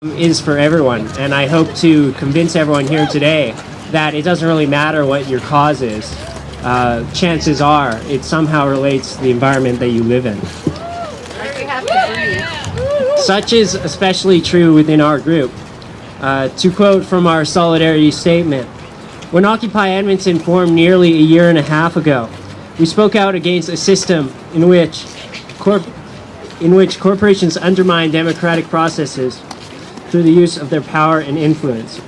is for everyone, and I hope to convince everyone here today that it doesn't really matter what your cause is. Chances are it somehow relates to the environment that you live in. Such is especially true within our group. To quote from our solidarity statement, when Occupy Edmonton formed nearly a year and a half ago, we spoke out against a system in which corporations undermine democratic processes through the use of their power and influence.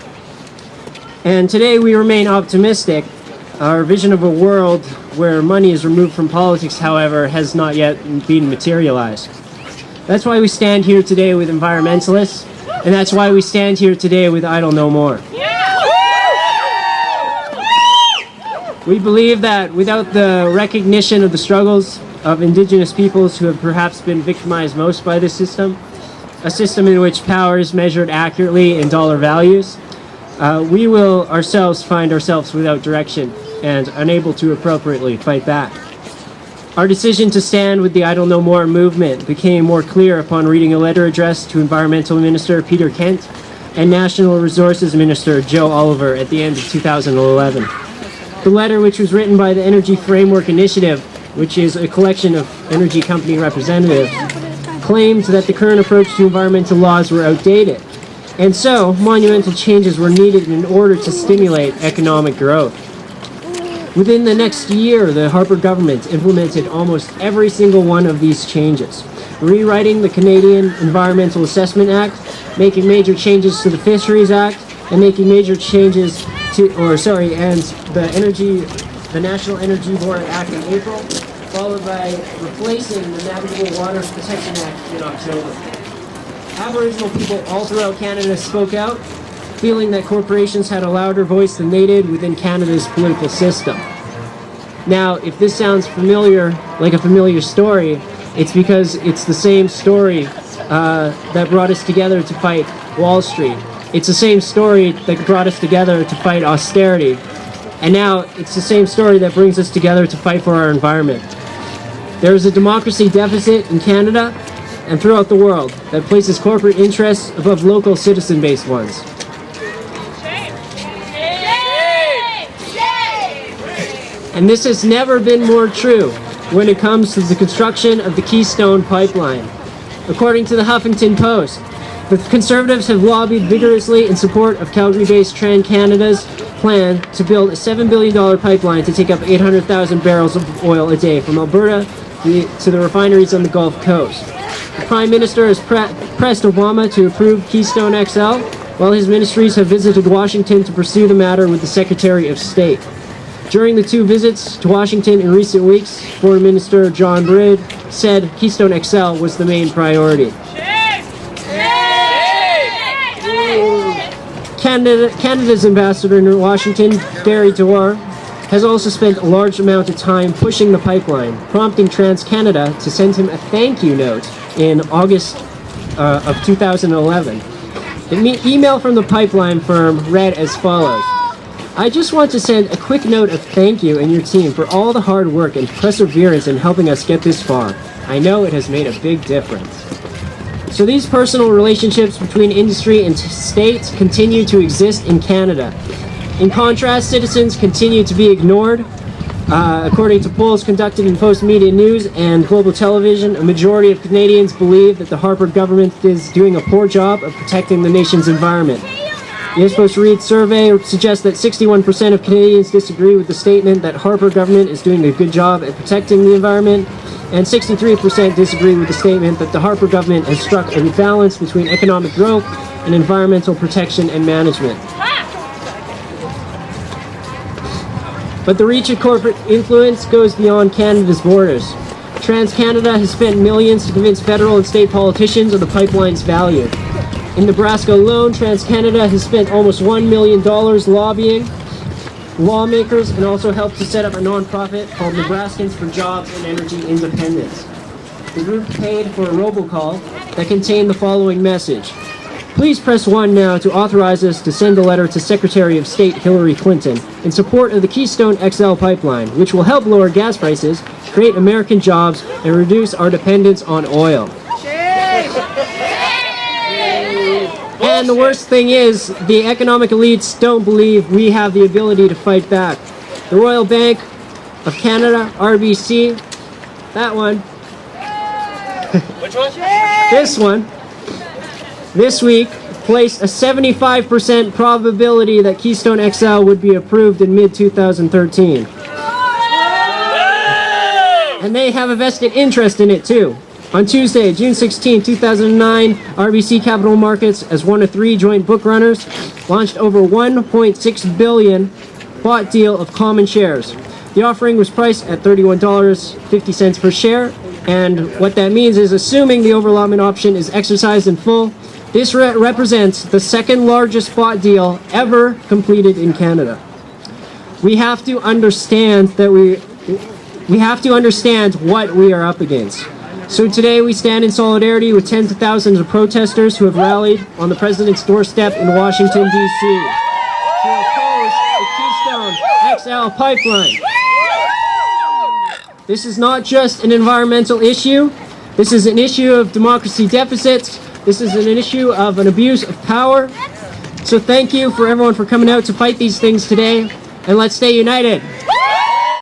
And today we remain optimistic. Our vision of a world where money is removed from politics, however, has not yet been materialized. That's why we stand here today with environmentalists, and that's why we stand here today with Idle No More. We believe that without the recognition of the struggles of Indigenous peoples who have perhaps been victimized most by this system, a system in which power is measured accurately in dollar values, we will ourselves find ourselves without direction and unable to appropriately fight back. Our decision to stand with the Idle No More movement became more clear upon reading a letter addressed to Environmental Minister Peter Kent and National Resources Minister Joe Oliver at the end of 2011. The letter, which was written by the Energy Framework Initiative, which is a collection of energy company representatives, claimed that the current approach to environmental laws were outdated, and so monumental changes were needed in order to stimulate economic growth. Within the next year, the Harper government implemented almost every single one of these changes, rewriting the Canadian Environmental Assessment Act, making major changes to the Fisheries Act, and making major changes to, and the National Energy Board Act in April, followed by replacing the Navigable Waters Protection Act in October. Aboriginal people all throughout Canada spoke out, feeling that corporations had a louder voice than they did within Canada's political system. Now, if this sounds familiar, like a familiar story, it's because it's the same story that brought us together to fight Wall Street. It's the same story that brought us together to fight austerity. And now it's the same story that brings us together to fight for our environment. There is a democracy deficit in Canada and throughout the world that places corporate interests above local citizen-based ones. And this has never been more true when it comes to the construction of the Keystone Pipeline. According to the Huffington Post, the Conservatives have lobbied vigorously in support of Calgary-based TransCanada's plan to build a $7 billion pipeline to take up 800,000 barrels of oil a day from Alberta to the refineries on the Gulf Coast. The Prime Minister has pressed Obama to approve Keystone XL, while his ministries have visited Washington to pursue the matter with the Secretary of State. During the two visits to Washington in recent weeks, Foreign Minister John Bridd said Keystone XL was the main priority. Canada's ambassador in Washington, Gary Dewar, has also spent a large amount of time pushing the pipeline, prompting TransCanada to send him a thank you note in August of 2011. The email from the pipeline firm read as follows: I just want to send a quick note of thank you and your team for all the hard work and perseverance in helping us get this far. I know it has made a big difference. So these personal relationships between industry and states continue to exist in Canada. In contrast, citizens continue to be ignored. According to polls conducted in Post Media News and Global Television, a majority of Canadians believe that the Harper government is doing a poor job of protecting the nation's environment. The Ipsos Reid survey suggests that 61% of Canadians disagree with the statement that Harper government is doing a good job at protecting the environment, and 63% disagree with the statement that the Harper government has struck a balance between economic growth and environmental protection and management. But the reach of corporate influence goes beyond Canada's borders. TransCanada has spent millions to convince federal and state politicians of the pipeline's value. In Nebraska alone, TransCanada has spent almost $1 million lobbying lawmakers and also helped to set up a nonprofit called Nebraskans for Jobs and Energy Independence. The group paid for a robocall that contained the following message: please press 1 now to authorize us to send a letter to Secretary of State Hillary Clinton in support of the Keystone XL pipeline, which will help lower gas prices, create American jobs, and reduce our dependence on oil. And the worst thing is, the economic elites don't believe we have the ability to fight back. The Royal Bank of Canada, RBC, that one. Which one? This one, this week, placed a 75% probability that Keystone XL would be approved in mid-2013. And they have a vested interest in it too. On Tuesday, June 16, 2009, RBC Capital Markets, as one of three joint book runners, launched over $1.6 billion bought deal of common shares. The offering was priced at $31.50 per share, and what that means is, assuming the overallotment option is exercised in full, this represents the second largest bought deal ever completed in Canada. We have to understand that we have to understand what we are up against. So today we stand in solidarity with tens of thousands of protesters who have rallied on the president's doorstep in Washington, D.C. to oppose the Keystone XL Pipeline. This is not just an environmental issue. This is an issue of democracy deficits. This is an issue of an abuse of power. So thank you for everyone for coming out to fight these things today, and let's stay united.